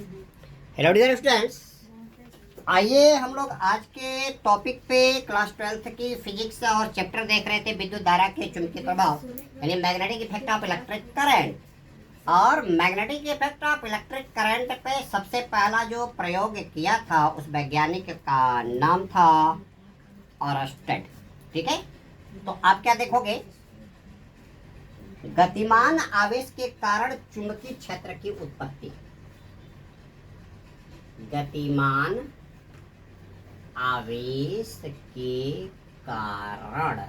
Hello dear students, आइए हम लोग आज के टॉपिक पे क्लास 12th की फिजिक्स और चैप्टर देख रहे थे विद्युत धारा के चुंबकीय प्रभाव यानी magnetic effect of electric current. और magnetic effect of electric current पे सबसे पहला जो प्रयोग किया था उस वैज्ञानिक का नाम था ऑरस्टेड। ठीक है, तो आप क्या देखोगे, गतिमान आवेश के कारण चुंबकीय क्षेत्र की उत्पत्ति। गतिमान आवेश के कारण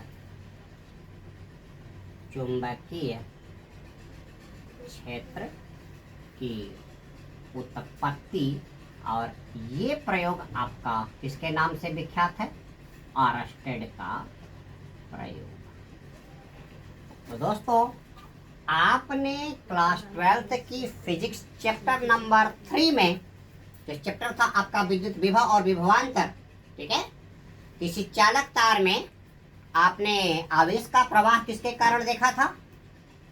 चुंबकीय क्षेत्र की उत्पत्ति। और ये प्रयोग आपका किसके नाम से विख्यात है? ऑरस्टेड का प्रयोग। तो दोस्तों, आपने क्लास 12th की फिजिक्स चैप्टर नंबर 3 में जो चैप्टर था आपका विद्युत विभव और विभवांतर, ठीक है, किसी चालक तार में आपने आवेश का प्रवाह किसके कारण देखा था?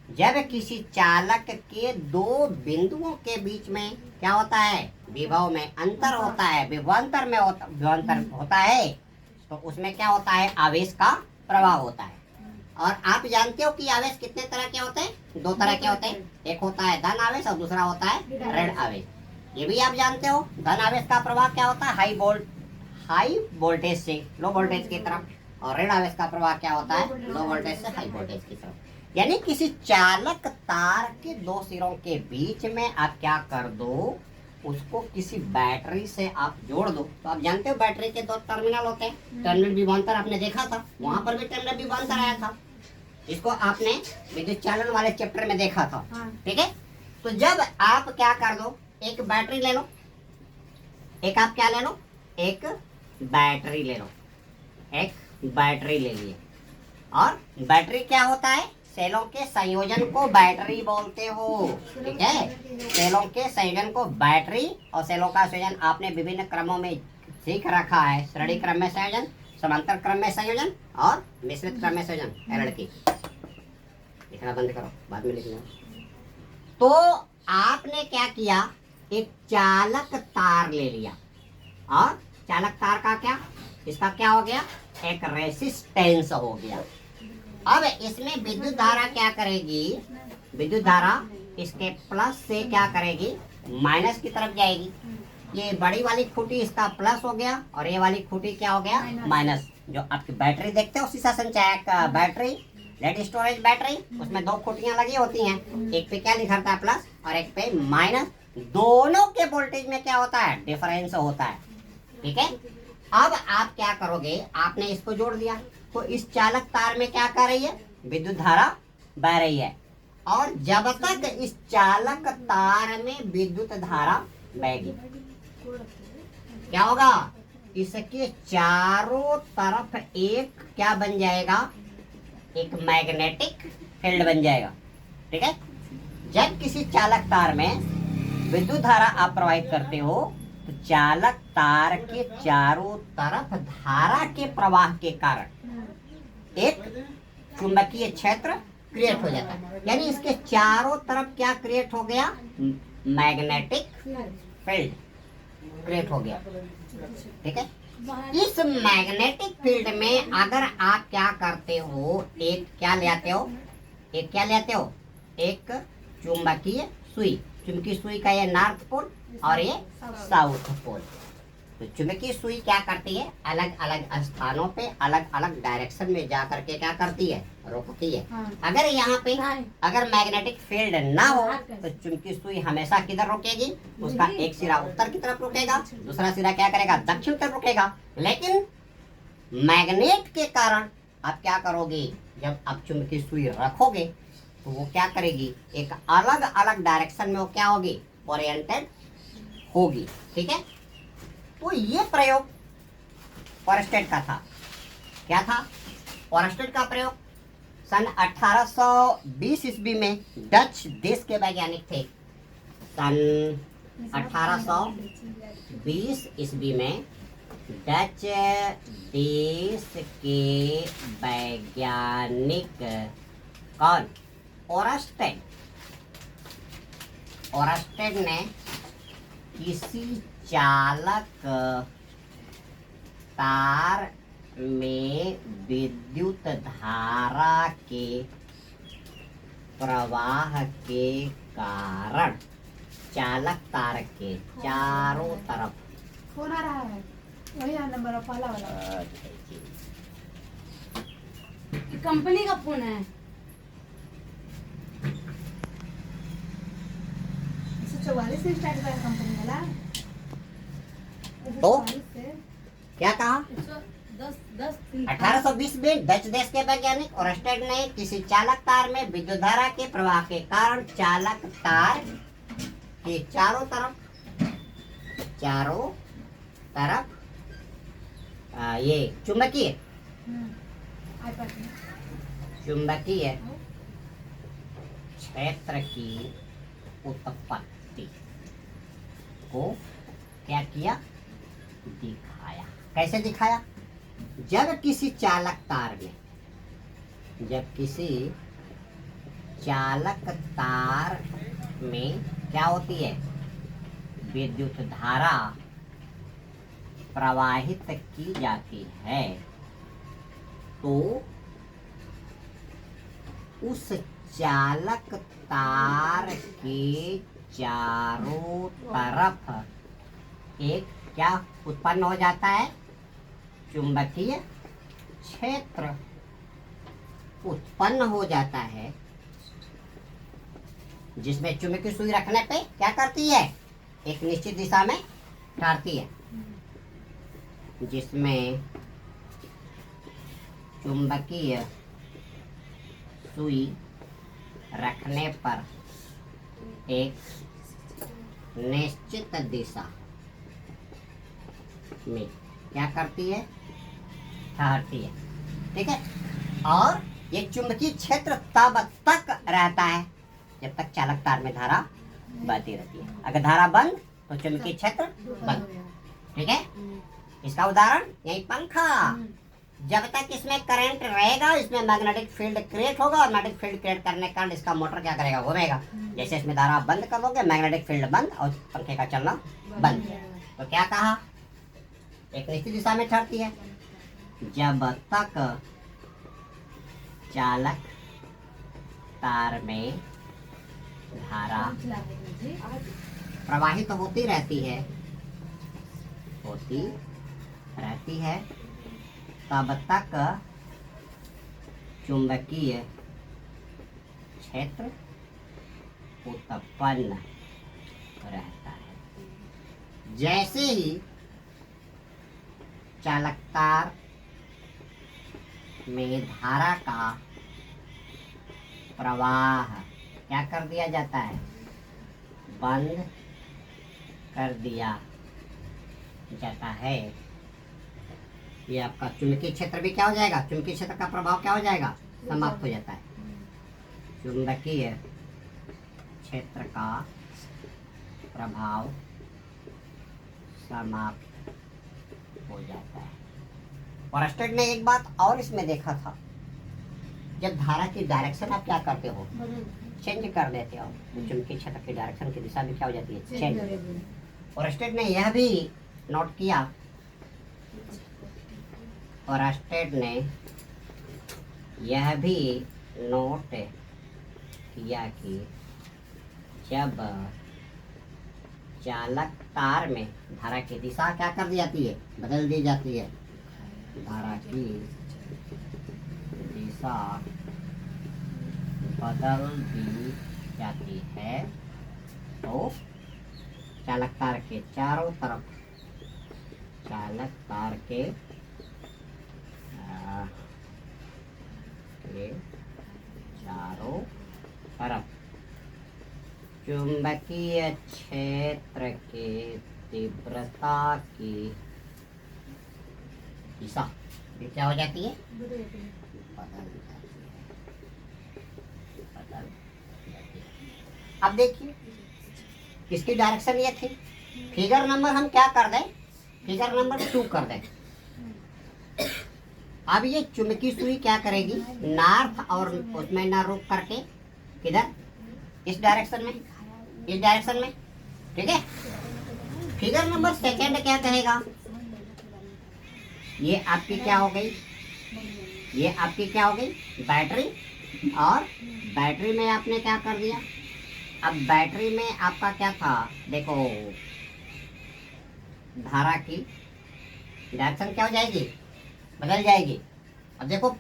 जब किसी चालक के दो बिंदुओं के बीच में क्या होता है? विभव में अंतर होता है, विभवांतर में विभवांतर होता है, तो उसमें क्या होता है? आवेश का प्रवाह होता है। और आप जानते हो कि आवेश कितने तरह के होते हैं? दो तरह के होते हैं, एक होता है धन आवेश और दूसरा होता है ऋण आवेश। ये भी आप जानते हो, धन आवेश का प्रवाह क्या होता है? हाई वोल्टेज से लो वोल्टेज की तरफ, और ऋण आवेश का प्रवाह क्या होता है? लो वोल्टेज से हाई वोल्टेज की तरफ। यानी किसी चालक तार के दो सिरों के बीच में आप क्या कर दो, उसको किसी बैटरी से आप जोड़ दो। तो आप जानते हो बैटरी के दो टर्मिनल होते हैं, टर्मिनल विभवांतर आपने देखा था, वहां पर भी टर्मिनल विभवांतर आया था, इसको आपने विद्युत चालन वाले चैप्टर में देखा था। ठीक है, तो जब आप क्या कर दो, एक बैटरी ले लो, एक आप क्या ले लो, एक बैटरी ले लो, एक बैटरी ले लिए। और बैटरी क्या होता है? सेलों के संयोजन को बैटरी बोलते हो। ठीक है, सेलों के संयोजन को बैटरी, और सेलों का संयोजन आपने विभिन्न क्रमों में सीख रखा है, श्रेणी क्रम में संयोजन, समांतर क्रम में संयोजन और मिश्रित क्रम में संयोजन। लड़की लिखना बंद करो, बाद में लिखना। तो आपने क्या किया, एक चालक तार ले लिया, और चालक तार का क्या, इसका क्या हो गया? एक रेसिस्टेंस हो गया। अब इसमें विद्युत धारा क्या करेगी? विद्युत धारा इसके प्लस से क्या करेगी? माइनस की तरफ जाएगी। ये बड़ी वाली खूंटी इसका प्लस हो गया, और ये वाली खूंटी क्या हो गया? माइनस। जो आपकी बैटरी देखते हो, शीशा संचायक बैटरी, लेड स्टोरेज बैटरी, उसमें दो खूंटियां लगी होती हैं, एक पे क्या लिखा रहता है? प्लस, और एक पे माइनस। दोनों के वोल्टेज में क्या होता है? डिफरेंस होता है। ठीक है, अब आप क्या करोगे, आपने इसको जोड़ दिया, तो इस चालक तार में क्या कर रही है? विद्युत धारा बह रही है। और जब तक इस चालक तार में विद्युत धारा बहेगी, क्या होगा? इसके चारों तरफ एक क्या बन जाएगा? एक मैग्नेटिक फील्ड बन जाएगा। ठीक है, जब किसी चालक तार में विद्युत धारा आप प्रवाहित करते हो, तो चालक तार के चारों तरफ धारा के प्रवाह के कारण एक चुंबकीय क्षेत्र क्रिएट हो जाता है। यानी इसके चारों तरफ क्या क्रिएट हो गया? मैग्नेटिक फील्ड क्रिएट हो गया। ठीक है, इस मैग्नेटिक फील्ड में अगर आप क्या करते हो, एक क्या ले आते हो, एक क्या ले आते हो? एक चुंबकीय सुई। चुंबकीय सुई का ये नॉर्थ पोल और ये साउथ पोल। तो चुंबकीय सुई क्या करती है? अलग अलग स्थानों पे अलग अलग डायरेक्शन में जा करके क्या करती है? रोकती है। अगर यहाँ पे अगर मैग्नेटिक फील्ड ना हो तो चुंबकीय सुई हमेशा किधर रोकेगी? उसका एक सिरा उत्तर की तरफ रुकेगा, दूसरा सिरा क्या करेगा? दक्षिण तरफ रुकेगा। लेकिन मैग्नेट के कारण आप क्या करोगे, जब आप चुंबकीय सुई रखोगे तो वो क्या करेगी? एक अलग अलग डायरेक्शन में वो क्या होगी? ओरिएंटेड होगी। ठीक है, तो ये प्रयोग ऑरस्टेड का था। क्या था? ऑरस्टेड का प्रयोग सन 1820 ईस्वी में डच देश के वैज्ञानिक थे। सन 1820 ईस्वी में डच देश के वैज्ञानिक कौन? ऑरस्टेड। ऑरस्टेड ने किसी चालक तार में विद्युत धारा के प्रवाह के कारण चालक तार के चारों तरफ फोन आ रहा है, वही नंबर पहला वाला कंपनी का फोन है। 144 से स्टार्ट हुआ है कंपनी वाला। तो 144 से क्या कहा 110 1820 में डच देश के वैज्ञानिक ओरस्टेड ने किसी चालक तार में विद्युत धारा के प्रवाह के कारण चालक तार के चारों तरफ ये चुंबकीय क्षेत्र की उत्पत्ति को क्या किया, दिखाया। कैसे दिखाया? जब किसी चालक तार में क्या होती है, विद्युत धारा प्रवाहित की जाती है, तो उस चालक तार के चारों तरफ एक क्या उत्पन्न हो जाता है, चुंबकीय क्षेत्र उत्पन्न हो जाता है, जिसमें चुंबकीय सुई रखने पे क्या करती है, एक निश्चित दिशा में ठहरती है, जिसमें चुंबकीय सुई रखने पर एक निश्चित दिशा में क्या करती है, ठहरती है। ठीक है। और ये चुंबकीय क्षेत्र तब तक रहता है जब तक चालक तार में धारा बहती रहती है। अगर धारा बंद तो चुंबकीय क्षेत्र बंद। ठीक है। इसका उदाहरण यही पंखा, जब तक इसमें करंट रहेगा इसमें मैग्नेटिक फील्ड क्रिएट होगा, और मैग्नेटिक फील्ड क्रिएट करने के कारण इसका मोटर क्या करेगा, घूमेगा। जैसे इसमें धारा बंद कर दोगे मैग्नेटिक फील्ड बंद और पंखे का चलना बंद। तो क्या कहा, एक निश्चित दिशा में ठहरती है। जब तक चालक तार में धारा प्रवाहित तो होती रहती है, तब तक चुंबकीय क्षेत्र उत्पन्न रहता है। जैसे ही चालक तार में धारा का प्रवाह क्या कर दिया जाता है, बंद कर दिया जाता है, ये आपका चुंबकीय क्षेत्र भी क्या हो जाएगा, चुंबकीय क्षेत्र का प्रभाव क्या हो जाएगा, समाप्त हो जाता है। चुंबकीय क्षेत्र का प्रभाव समाप्त हो जाता है। ओरस्टेड ने एक बात और इसमें देखा था, जब धारा की डायरेक्शन आप क्या करते हो, चेंज कर देते हो, चुंबकीय क्षेत्र की डायरेक्शन की दिशा भी क्या हो जाती है, चेंज। ओरस्टेड ने यह भी नोट किया, ओरस्टेड ने यह भी नोट किया कि जब चालक तार में धारा की दिशा क्या कर दी जाती है, बदल दी जाती है, धारा की दिशा बदल दी जाती है, तो चालक तार के चारों तरफ, चालक तार के चारों तरफ चुंबकीय क्षेत्र के तीव्रता की दिशा क्या हो जाती है, बदल जाती है। अब देखिए इसकी डायरेक्शन ये थी, फिगर नंबर हम क्या कर दें, फिगर नंबर 2 कर दें। अब ये चुंबकीय सुई क्या करेगी, नॉर्थ और उसमें ना रुक करके किधर, इस डायरेक्शन में, ठीक है। फिगर नंबर सेकंड क्या कहेगा, ये आपकी क्या हो गई, ये आपकी क्या हो गई बैटरी, और बैटरी में आपने क्या कर दिया, अब बैटरी में आपका क्या था, देखो धारा की डायरेक्शन क्या हो जाएगी, बदल जाएगी। अब देखो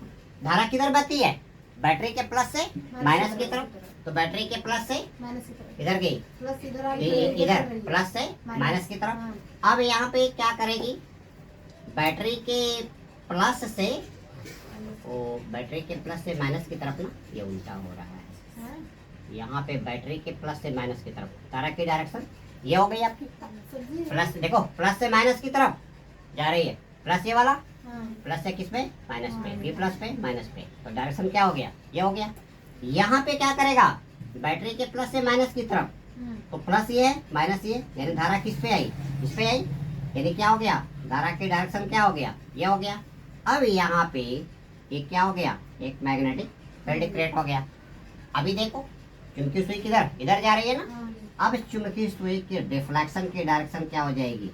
धारा किधर बहती है, बैटरी के प्लस से माइनस की तरफ, तो बैटरी के प्लस से माइनस की तरफ, इधर गई, प्लस इधर आ इधर प्लस से माइनस की तरफ। अब यहाँ पे क्या करेगी, बैटरी के प्लस से, ओ बैटरी के प्लस से माइनस की तरफ ना, ये उल्टा हो रहा है, यहाँ पे बैटरी के प्लस से माइनस की तरफ धारा की डायरेक्शन ये हो गई आपकी, प्लस देखो प्लस से माइनस की तरफ जा रही है, प्लस ये वाला, प्लस से किस पे, माइनस पे, ये प्लस पे माइनस पे, तो डायरेक्शन क्या हो गया, ये हो गया। यहाँ पे क्या करेगा, बैटरी के प्लस से माइनस की तरफ, तो प्लस ये है माइनस ये, यानी धारा किस पे आई, इस पे आई, यानी क्या हो गया, धारा की डायरेक्शन क्या हो गया, ये हो गया। अब यहाँ पे ये क्या हो गया, एक मैग्नेटिक फील्ड क्रिएट हो गया। अभी देखो चुंबकीय सुई किधर, इधर जा रही है ना, अब चुंबकीय सुई की डिफ्लेक्शन की डायरेक्शन क्या हो जाएगी,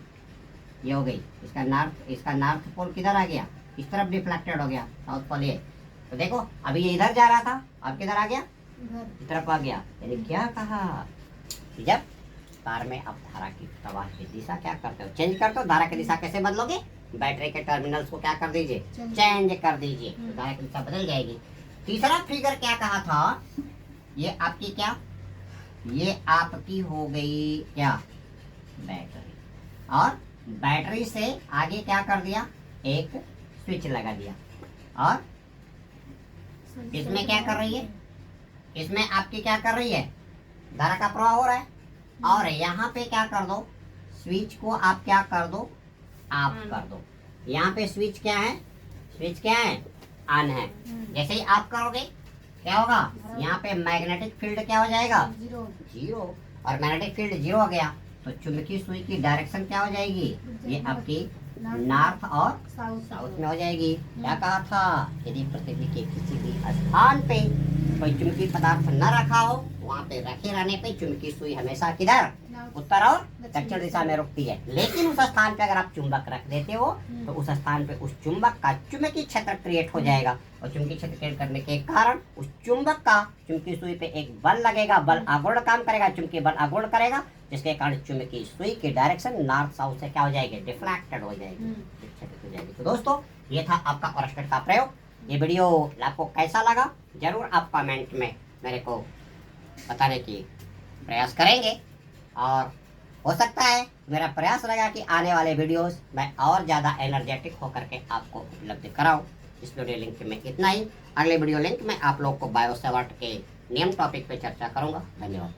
ये हो गई, इसका नॉर्थ पोल किधर आ गया, इस तरफ डिफ्लेक्टेड हो गया, साउथ पोल ये। तो देखो अभी ये इधर जा रहा था, अब किधर आ गया, इस तरफ आ गया, यानी क्या कहा, जब तार में अब धारा की प्रवाह की दिशा क्या करते हो, चेंज करते हो, धारा की दिशा कैसे बदलोगे, बैटरी के टर्मिनल्स को क्या कर दीजिए, चेंज कर दीजिए, तो धारा की दिशा बदल जाएगी। तीसरा फिगर क्या कहा था, ये आपकी क्या, ये आपकी हो गई क्या बैटरी, और बैटरी से आगे क्या कर दिया, एक स्विच लगा दिया, और इसमें क्या कर रही है, इसमें आपकी क्या कर रही है, धारा का प्रवाह हो रहा है, और यहाँ पे क्या कर दो, स्विच को आप क्या कर दो, ऑफ कर दो। यहाँ पे स्विच क्या है, स्विच क्या है, ऑन है। जैसे ही आप करोगे क्या होगा, यहाँ पे मैग्नेटिक फील्ड क्या हो जाएगा, जीरो, और मैग्नेटिक फील्ड जीरो हो गया, तो चुंबकीय सुई की डायरेक्शन क्या हो जाएगी, ये आपकी नॉर्थ और साउथ में हो जाएगी। क्या कहा था, यदि पृथ्वी के किसी भी स्थान पे कोई चुंबकीय पदार्थ न रखा हो, वहाँ पे रखे रहने पे चुंबकीय सुई हमेशा किधर, उत्तर और दक्षिण दिशा में रुकती है। लेकिन उस स्थान पे अगर आप चुंबक रख देते हो, तो उस स्थान पे उस चुंबक का चुंबकीय क्षेत्र क्रिएट हो जाएगा, और चुंबकीय क्षेत्र क्रिएट करने के कारण उस चुंबक का चुंबकीय सुई पे एक बल लगेगा, बल आघूर्ण काम करेगा, चुंबकीय बल आघूर्ण करेगा, जिसके कारण चुंबकीय सुई की डायरेक्शन नॉर्थ साउथ से क्या हो जाएगी, डिफ्लेक्टेड हो जाएगी, हो जाएगी। तो दोस्तों ये था आपका ओरस्टेड का प्रयोग। ये वीडियो आपको कैसा लगा जरूर आप कमेंट में मेरे को बताने की प्रयास करेंगे, और हो सकता है मेरा प्रयास रहेगा कि आने वाले वीडियोस मैं और ज़्यादा एनर्जेटिक होकर के आपको उपलब्ध कराऊं। इस वीडियो लिंक में इतना ही, अगले वीडियो लिंक में आप लोग को बायोसेवर्ट के नियम टॉपिक पे चर्चा करूंगा। धन्यवाद।